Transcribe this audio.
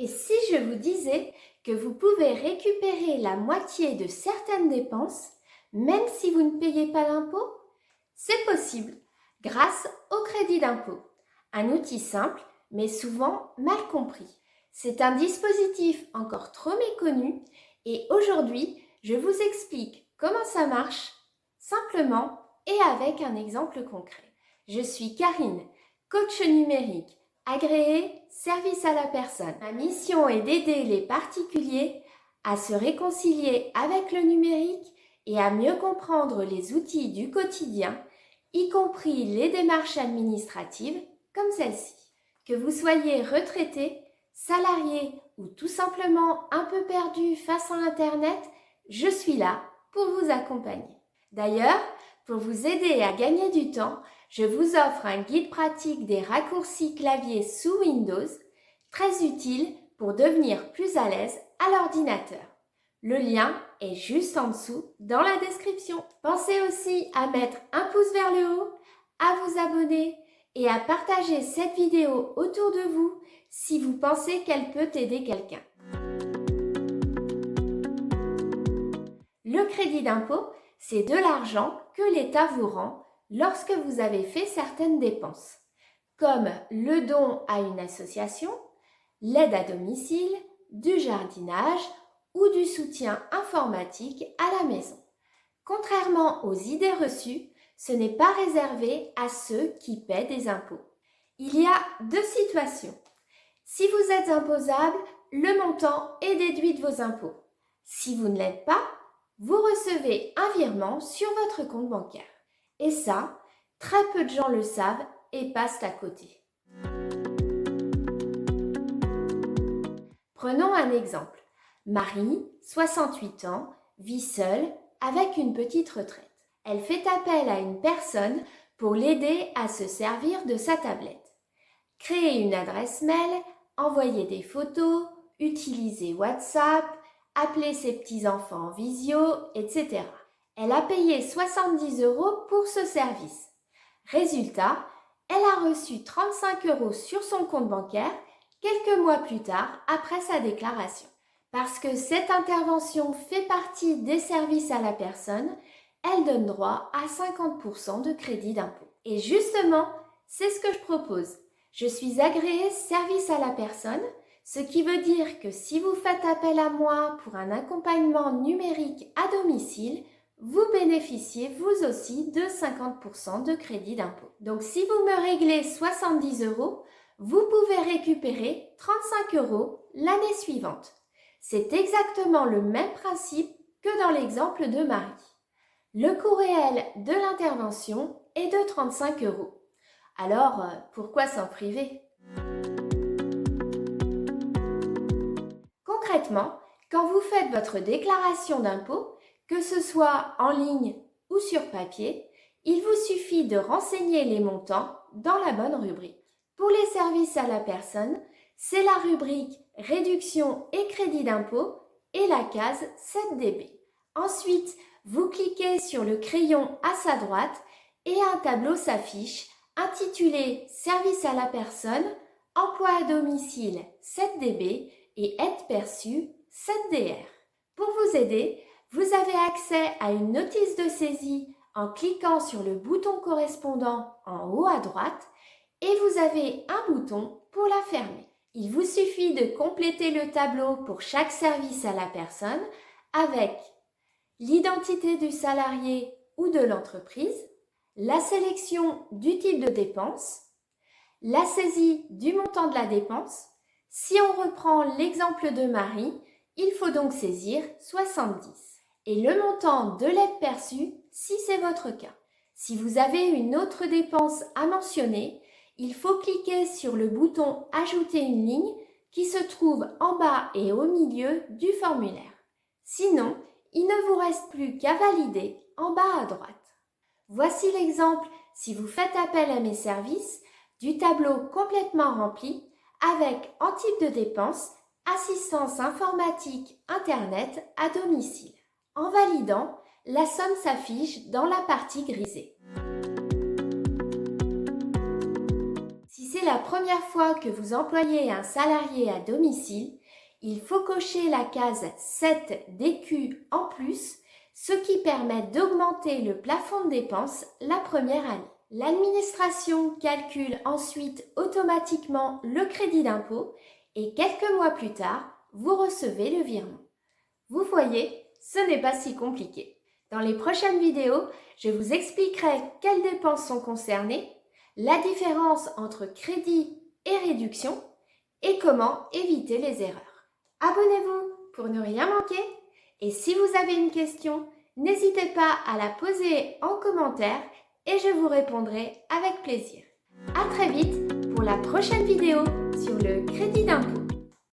Et si je vous disais que vous pouvez récupérer la moitié de certaines dépenses, même si vous ne payez pas l'impôt? C'est possible, grâce au crédit d'impôt. Un outil simple, mais souvent mal compris. C'est un dispositif encore trop méconnu et aujourd'hui, je vous explique comment ça marche, simplement et avec un exemple concret. Je suis Karine, coach numérique, agréée service à la personne. Ma mission est d'aider les particuliers à se réconcilier avec le numérique et à mieux comprendre les outils du quotidien, y compris les démarches administratives comme celle-ci. Que vous soyez retraité, salarié ou tout simplement un peu perdu face à Internet, je suis là pour vous accompagner. D'ailleurs, pour vous aider à gagner du temps, je vous offre un guide pratique des raccourcis clavier sous Windows, très utile pour devenir plus à l'aise à l'ordinateur. Le lien est juste en dessous dans la description. Pensez aussi à mettre un pouce vers le haut, à vous abonner et à partager cette vidéo autour de vous si vous pensez qu'elle peut aider quelqu'un. Le crédit d'impôt, c'est de l'argent que l'État vous rend lorsque vous avez fait certaines dépenses, comme le don à une association, l'aide à domicile, du jardinage ou du soutien informatique à la maison. Contrairement aux idées reçues, ce n'est pas réservé à ceux qui paient des impôts. Il y a deux situations. Si vous êtes imposable, le montant est déduit de vos impôts. Si vous ne l'êtes pas, vous recevez un virement sur votre compte bancaire. Et ça, très peu de gens le savent et passent à côté. Prenons un exemple. Marie, 68 ans, vit seule avec une petite retraite. Elle fait appel à une personne pour l'aider à se servir de sa tablette. Créer une adresse mail, envoyer des photos, utiliser WhatsApp, appeler ses petits-enfants en visio, etc. Elle a payé 70 € pour ce service. Résultat, elle a reçu 35 € sur son compte bancaire quelques mois plus tard après sa déclaration. Parce que cette intervention fait partie des services à la personne, elle donne droit à 50% de crédit d'impôt. Et justement, c'est ce que je propose. Je suis agréée service à la personne, ce qui veut dire que si vous faites appel à moi pour un accompagnement numérique à domicile, vous bénéficiez vous aussi de 50% de crédit d'impôt. Donc si vous me réglez 70 €, vous pouvez récupérer 35 € l'année suivante. C'est exactement le même principe que dans l'exemple de Marie. Le coût réel de l'intervention est de 35 €. Alors, pourquoi s'en priver? Concrètement, quand vous faites votre déclaration d'impôt, que ce soit en ligne ou sur papier, il vous suffit de renseigner les montants dans la bonne rubrique. Pour les services à la personne, c'est la rubrique réduction et crédit d'impôt et la case 7dB. Ensuite, vous cliquez sur le crayon à sa droite et un tableau s'affiche intitulé Service à la personne, emploi à domicile 7dB et aide perçue 7DR. Pour vous aider, vous avez accès à une notice de saisie en cliquant sur le bouton correspondant en haut à droite et vous avez un bouton pour la fermer. Il vous suffit de compléter le tableau pour chaque service à la personne avec l'identité du salarié ou de l'entreprise, la sélection du type de dépense, la saisie du montant de la dépense. Si on reprend l'exemple de Marie, il faut donc saisir 70 et le montant de l'aide perçue si c'est votre cas. Si vous avez une autre dépense à mentionner, il faut cliquer sur le bouton « Ajouter une ligne » qui se trouve en bas et au milieu du formulaire. Sinon, il ne vous reste plus qu'à valider en bas à droite. Voici l'exemple, si vous faites appel à mes services, du tableau complètement rempli avec en type de dépense assistance informatique Internet à domicile. En validant, la somme s'affiche dans la partie grisée. Si c'est la première fois que vous employez un salarié à domicile, il faut cocher la case 7 DQ en plus, ce qui permet d'augmenter le plafond de dépenses la première année. L'administration calcule ensuite automatiquement le crédit d'impôt et quelques mois plus tard, vous recevez le virement. Vous voyez, ce n'est pas si compliqué. Dans les prochaines vidéos, je vous expliquerai quelles dépenses sont concernées, la différence entre crédit et réduction et comment éviter les erreurs. Abonnez-vous pour ne rien manquer et si vous avez une question, n'hésitez pas à la poser en commentaire et je vous répondrai avec plaisir. À très vite pour la prochaine vidéo sur le crédit d'impôt.